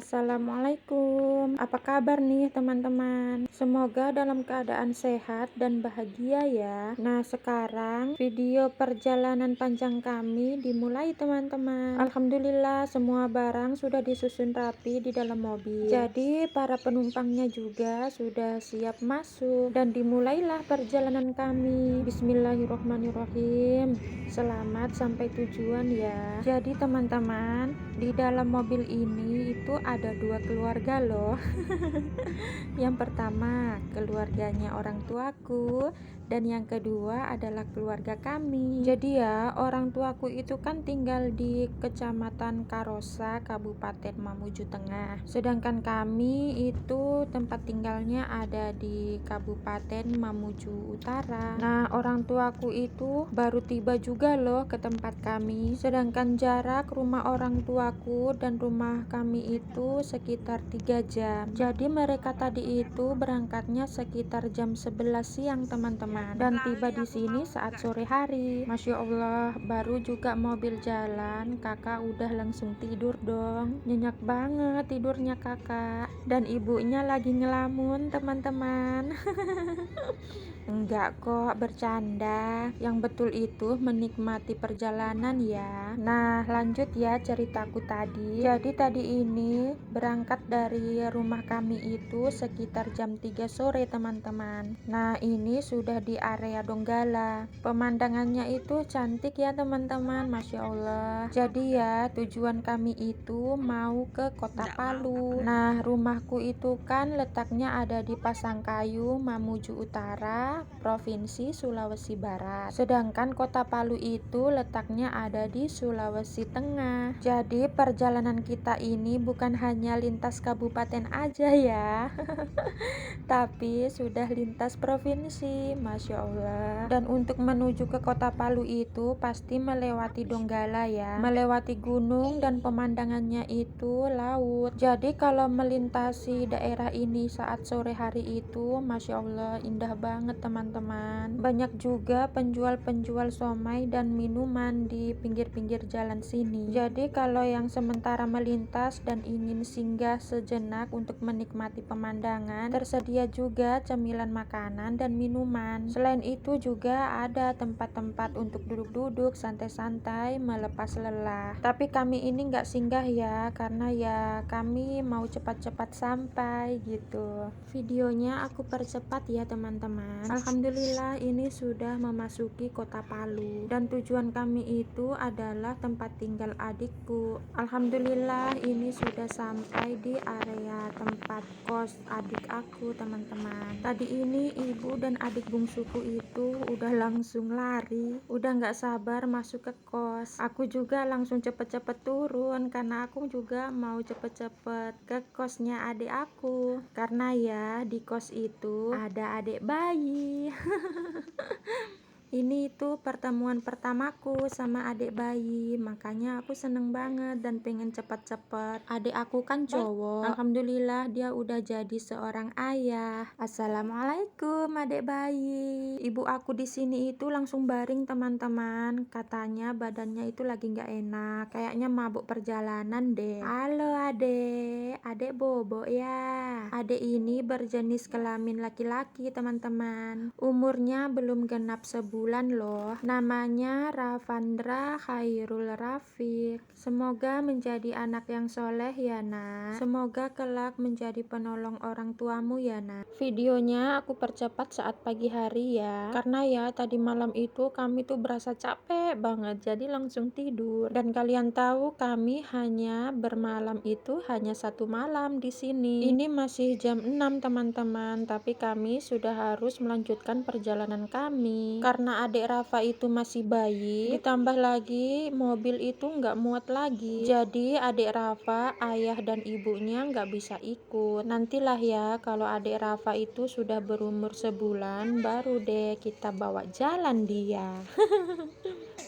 Assalamualaikum. Apa kabar nih teman-teman? Semoga dalam keadaan sehat dan bahagia ya. Nah, sekarang video perjalanan panjang kami dimulai teman-teman. Alhamdulillah semua barang sudah disusun rapi di dalam mobil. Jadi para penumpangnya juga sudah siap masuk dan dimulailah perjalanan kami. Bismillahirrohmanirrohim. Selamat sampai tujuan ya. Jadi teman-teman, di dalam mobil ini itu ada dua keluarga loh. Yang pertama keluarganya orang tuaku, dan yang kedua adalah keluarga kami. Jadi ya, orang tuaku itu kan tinggal di Kecamatan Karosa, Kabupaten Mamuju Tengah. Sedangkan kami itu tempat tinggalnya ada di Kabupaten Mamuju Utara. Nah, orang tuaku itu baru tiba juga loh ke tempat kami. Sedangkan jarak rumah orang tuaku dan rumah kami itu sekitar 3 jam. Jadi mereka tadi itu berangkatnya sekitar jam 11 siang teman-teman, dan tiba di sini saat sore hari. Masya Allah, baru juga mobil jalan kakak udah langsung tidur dong. Nyenyak banget tidurnya kakak, dan ibunya lagi ngelamun teman-teman. Enggak kok, bercanda. Yang betul itu menikmati perjalanan ya. Nah, lanjut ya ceritaku tadi. Jadi tadi ini berangkat dari rumah kami itu sekitar jam 3 sore teman-teman. Nah, ini sudah di area Donggala. Pemandangannya itu cantik ya teman-teman, Masya Allah. Jadi ya, tujuan kami itu mau ke Kota Palu. Nah, rumahku itu kan letaknya ada di Pasangkayu, Mamuju Utara, Provinsi Sulawesi Barat. Sedangkan Kota Palu itu letaknya ada di Sulawesi Tengah. Jadi perjalanan kita ini bukan hanya lintas kabupaten aja ya, tapi sudah lintas provinsi, Masya Allah. Dan untuk menuju ke Kota Palu itu pasti melewati Donggala ya, melewati gunung, dan pemandangannya itu laut. Jadi kalau melintasi daerah ini saat sore hari itu, Masya Allah, indah banget teman-teman. Banyak juga penjual-penjual somai dan minuman di pinggir-pinggir jalan sini. Jadi kalau yang sementara melintas dan ingin singgah sejenak untuk menikmati pemandangan, tersedia juga cemilan makanan dan minuman. Selain itu juga ada tempat-tempat untuk duduk-duduk santai-santai melepas lelah. Tapi kami ini nggak singgah ya, karena ya kami mau cepat-cepat sampai gitu. Videonya aku percepat ya teman-teman. Alhamdulillah ini sudah memasuki Kota Palu, dan tujuan kami itu adalah tempat tinggal adikku. Alhamdulillah ini sudah sampai di area tempat kos adik aku teman-teman. Tadi ini ibu dan adik bungsuku itu udah langsung lari, udah nggak sabar masuk ke kos. Aku juga langsung cepet-cepet turun karena aku juga mau cepet-cepet ke kosnya adik aku, karena ya di kos itu ada adik bayi. Ini itu pertemuan pertamaku sama adik bayi, makanya aku seneng banget dan pengen cepet-cepet. Adik aku kan cowok, alhamdulillah dia udah jadi seorang ayah. Assalamualaikum adik bayi. Ibu aku di sini itu langsung baring teman-teman, katanya badannya itu lagi nggak enak, kayaknya mabuk perjalanan deh. Halo adek, adek bobo ya. Adek ini berjenis kelamin laki-laki teman-teman, umurnya belum genap sebulan loh. Namanya Ravandra Khairul Rafiq. Semoga menjadi anak yang soleh ya nak. Semoga kelak menjadi penolong orang tuamu ya nak. Videonya aku percepat saat pagi hari ya, karena ya tadi malam itu kami tuh berasa capek banget, jadi langsung tidur. Dan kalian tahu kami hanya bermalam itu hanya 1 malam di sini. Ini masih jam 6 teman-teman, tapi kami sudah harus melanjutkan perjalanan kami karena adik Rafa itu masih bayi, ditambah lagi mobil itu nggak muat lagi. Jadi adik Rafa, ayah dan ibunya nggak bisa ikut. Nantilah ya kalau adik Rafa itu sudah berumur sebulan, baru deh kita bawa jalan dia.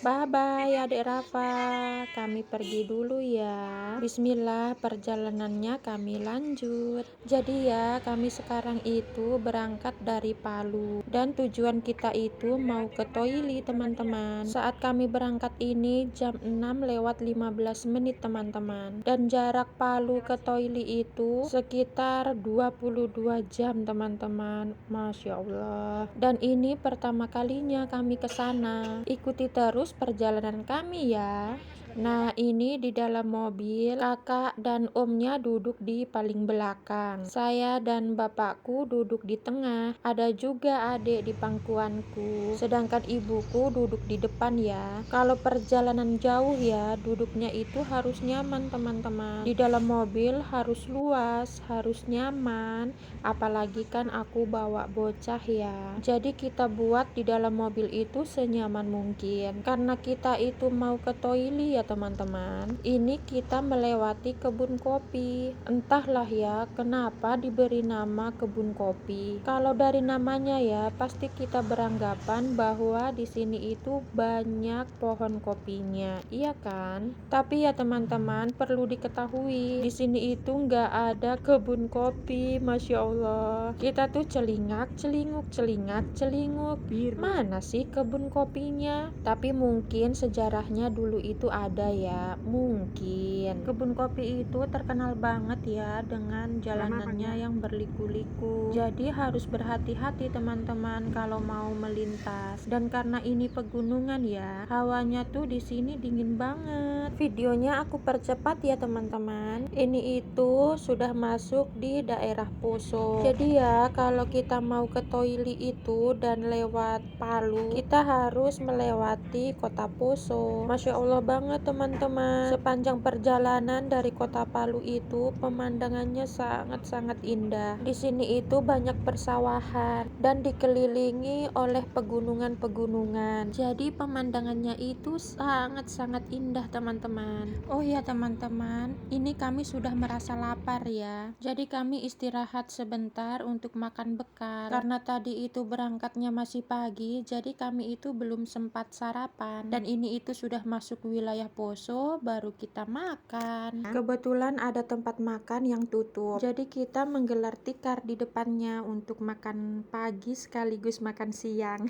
Bye-bye adik Rafa, kami pergi dulu ya. Bismillah, perjalanannya kami lanjut. Jadi ya, kami sekarang itu berangkat dari Palu dan tujuan kita itu mau ke Toili teman-teman. Saat kami berangkat ini jam 6:15 teman-teman. Dan jarak Palu ke Toili itu sekitar 22 jam teman-teman. Masya Allah. Dan ini pertama kalinya kami ke sana. Ikuti terus perjalanan kami ya. Nah, ini di dalam mobil, kakak dan omnya duduk di paling belakang. Saya dan bapakku duduk di tengah. Ada juga adik di pangkuanku. Sedangkan ibuku duduk di depan ya. Kalau perjalanan jauh ya, duduknya itu harus nyaman teman-teman. Di dalam mobil harus luas, harus nyaman. Apalagi kan aku bawa bocah ya. Jadi kita buat di dalam mobil itu senyaman mungkin. Karena kita itu mau ke toilet ya teman-teman. Ini kita melewati kebun kopi. Entahlah ya kenapa diberi nama kebun kopi. Kalau dari namanya ya pasti kita beranggapan bahwa di sini itu banyak pohon kopinya, iya kan? Tapi ya teman-teman perlu diketahui di sini itu nggak ada kebun kopi, masya Allah. Kita tuh celingak, celinguk, celingak, celinguk. Mana sih kebun kopinya? Tapi mungkin sejarahnya dulu itu ada ya, mungkin. Kebun kopi itu terkenal banget ya dengan jalanannya yang berliku-liku. Jadi harus berhati-hati teman-teman kalau mau melintas. Dan karena ini pegunungan ya, hawanya tuh di sini dingin banget. Videonya aku percepat ya teman-teman. Ini itu sudah masuk di daerah Poso. Jadi ya kalau kita mau ke Toili itu dan lewat Palu, kita harus melewati kota Poso. Masya Allah banget teman-teman. Sepanjang perjalanan dari kota Palu itu pemandangannya sangat-sangat indah. Di sini itu banyak persawahan dan dikelilingi oleh pegunungan-pegunungan. Jadi pemandangannya itu sangat-sangat indah teman-teman. Oh ya teman-teman, ini kami sudah merasa lapar ya. Jadi kami istirahat sebentar untuk makan bekal. Karena tadi itu berangkatnya masih pagi, jadi kami itu belum sempat sarapan. Dan ini itu sudah masuk wilayah Poso, baru kita makan. Kebetulan ada tempat makan yang tutup. Jadi kita menggelar tikar di depannya untuk makan pagi sekaligus makan siang.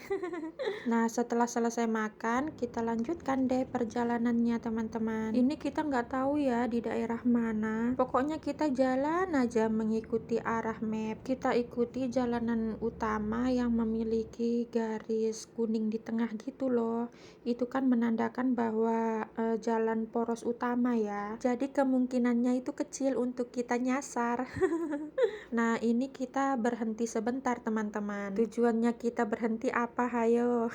Nah, setelah selesai makan, kita lanjutkan deh perjalanannya teman-teman. Ini kita nggak tahu ya di daerah mana. Pokoknya kita jalan aja mengikuti arah map. Kita ikuti jalanan utama yang memiliki garis kuning di tengah gitu loh. Itu kan menandakan bahwa jalan poros utama ya. Jadi kemungkinannya itu kecil untuk kita nyasar. Nah, ini kita berhenti sebentar teman-teman. Tujuannya kita berhenti apa, hayo?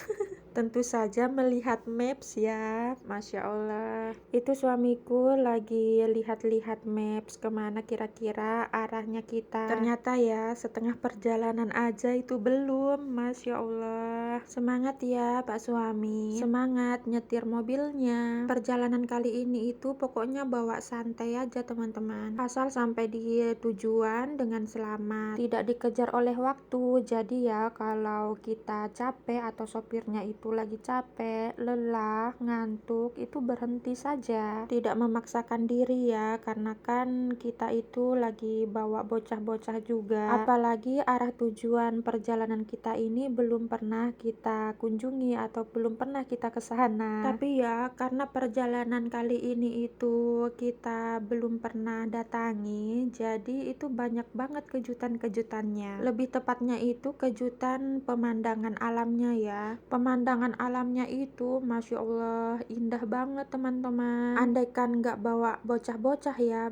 Tentu saja melihat maps ya, Masya Allah. Itu suamiku lagi lihat-lihat maps kemana kira-kira arahnya kita. Ternyata ya setengah perjalanan aja itu belum, Masya Allah. Semangat ya Pak Suami, semangat nyetir mobilnya. Perjalanan kali ini itu pokoknya bawa santai aja teman-teman. Asal sampai di tujuan dengan selamat, tidak dikejar oleh waktu. Jadi ya kalau kita capek atau sopirnya itu lagi capek, lelah, ngantuk, itu berhenti saja, tidak memaksakan diri ya, karena kan kita itu lagi bawa bocah-bocah juga, apalagi arah tujuan perjalanan kita ini belum pernah kita kunjungi atau belum pernah kita ke sana. Tapi ya karena perjalanan kali ini itu kita belum pernah datangi, jadi itu banyak banget kejutan-kejutannya. Lebih tepatnya itu kejutan pemandangan alamnya ya. Pemandangan alamnya itu Masya Allah indah banget teman-teman. Andaikan nggak bawa bocah-bocah ya,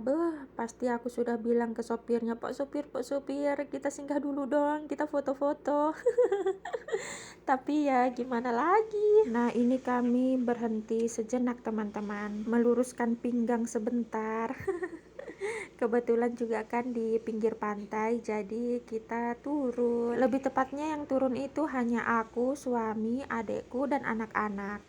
pasti aku sudah bilang ke sopirnya, Pak Sopir, kita singgah dulu dong, kita foto-foto. Tapi ya gimana lagi. Nah ini kami berhenti sejenak teman-teman, meluruskan pinggang sebentar. Kebetulan juga kan di pinggir pantai, jadi kita turun. Lebih tepatnya yang turun itu hanya aku, suami, adekku, dan anak-anak.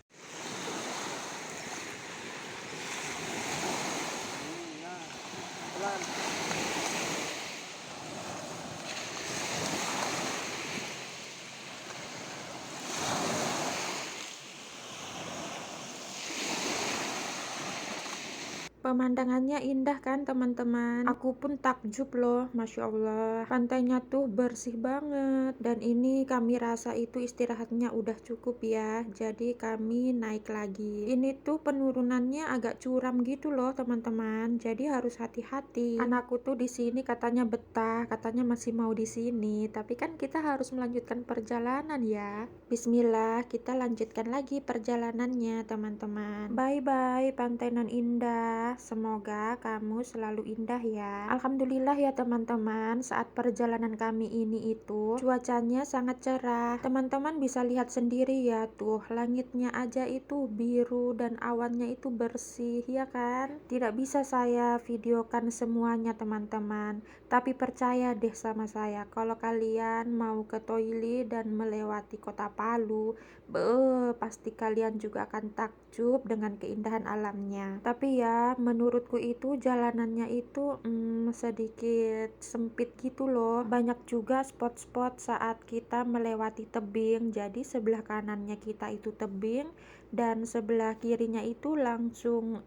Pemandangannya indah kan teman-teman? Aku pun takjub loh, Masya Allah. Pantainya tuh bersih banget. Dan ini kami rasa itu istirahatnya udah cukup ya. Jadi kami naik lagi. Ini tuh penurunannya agak curam gitu loh teman-teman. Jadi harus hati-hati. Anakku tuh di sini katanya betah, katanya masih mau di sini. Tapi kan kita harus melanjutkan perjalanan ya. Bismillah, kita lanjutkan lagi perjalanannya teman-teman. Bye-bye Pantai Nan Indah. Semoga kamu selalu indah ya. Alhamdulillah ya teman-teman, saat perjalanan kami ini itu cuacanya sangat cerah. Teman-teman bisa lihat sendiri ya tuh, langitnya aja itu biru dan awannya itu bersih ya kan. Tidak bisa saya videokan semuanya teman-teman, tapi percaya deh sama saya, kalau kalian mau ke toilet dan melewati kota Palu, pasti kalian juga akan takjub dengan keindahan alamnya. Tapi ya menurutku itu jalanannya itu sedikit sempit gitu loh. Banyak juga spot-spot saat kita melewati tebing. Jadi sebelah kanannya kita itu tebing dan sebelah kirinya itu langsung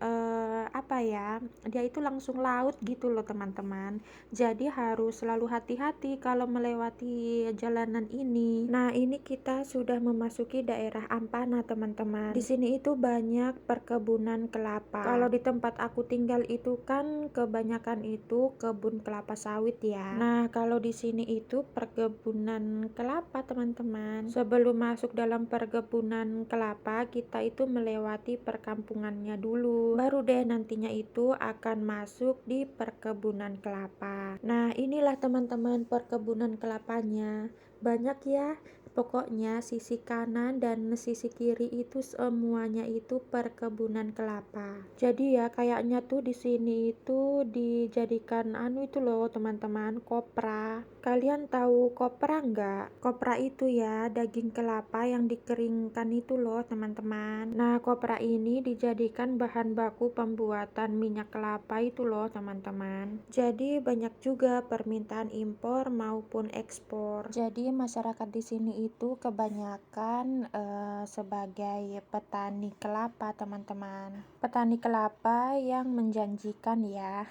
dia itu langsung laut gitu loh teman-teman. Jadi harus selalu hati-hati kalau melewati jalanan ini. Nah, ini kita sudah memasuki daerah Ampana teman-teman. Di sini itu banyak perkebunan kelapa. Kalau di tempat aku tinggal itu kan kebanyakan itu kebun kelapa sawit ya. Nah, kalau di sini itu perkebunan kelapa teman-teman. Sebelum masuk dalam perkebunan kelapa, kita itu melewati perkampungannya dulu. Baru deh nantinya itu akan masuk di perkebunan kelapa. Nah, inilah teman-teman perkebunan kelapanya. Banyak ya. Pokoknya sisi kanan dan sisi kiri itu semuanya itu perkebunan kelapa. Jadi ya kayaknya tuh di sini itu dijadikan itu loh teman-teman, kopra. Kalian tahu kopra nggak? Kopra itu ya daging kelapa yang dikeringkan itu loh teman-teman. Nah, kopra ini dijadikan bahan baku pembuatan minyak kelapa itu loh teman-teman. Jadi banyak juga permintaan impor maupun ekspor. Jadi masyarakat di sini itu kebanyakan sebagai petani kelapa teman-teman. Petani kelapa yang menjanjikan ya.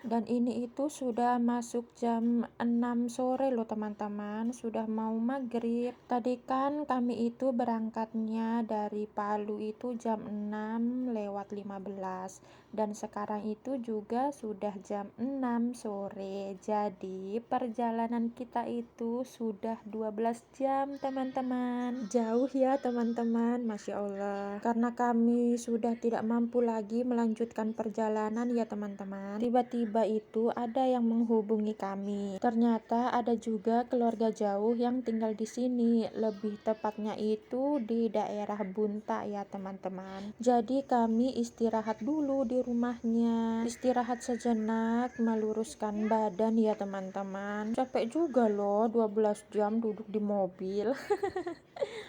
Dan ini itu sudah masuk jam 6 sore loh teman-teman, sudah mau maghrib. Tadi kan kami itu berangkatnya dari Palu itu jam 6 lewat 15 dan sekarang itu juga sudah jam 6 sore. Jadi perjalanan kita itu sudah 12 jam teman-teman. Jauh ya teman-teman, Masya Allah. Karena kami sudah tidak mampu lagi melanjutkan perjalanan ya teman-teman. Tiba-tiba itu ada yang menghubungi kami. Ternyata ada juga keluarga jauh yang tinggal di sini. Lebih tepatnya itu di daerah Bunta ya teman-teman. Jadi kami istirahat dulu di rumahnya. Istirahat sejenak, meluruskan badan ya teman-teman. Capek juga loh 12 jam duduk di mobil.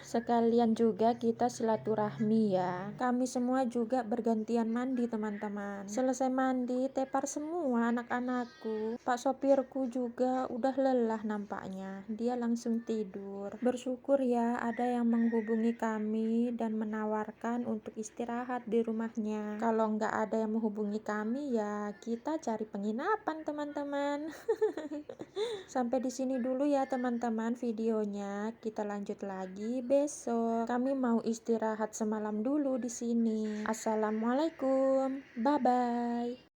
Sekalian juga kita silaturahmi ya. Kami semua juga bergantian mandi teman-teman. Selesai mandi, tepar semua anak-anakku. Pak sopirku juga udah lelah nampaknya. Dia langsung tidur. Bersyukur ya ada yang menghubungi kami dan menawarkan untuk istirahat di rumahnya. Kalau nggak ada yang menghubungi kami ya kita cari penginapan teman-teman. Sampai di sini dulu ya teman-teman videonya. Kita lanjut lagi besok. Kami mau istirahat semalam dulu di sini. Assalamualaikum. Bye bye.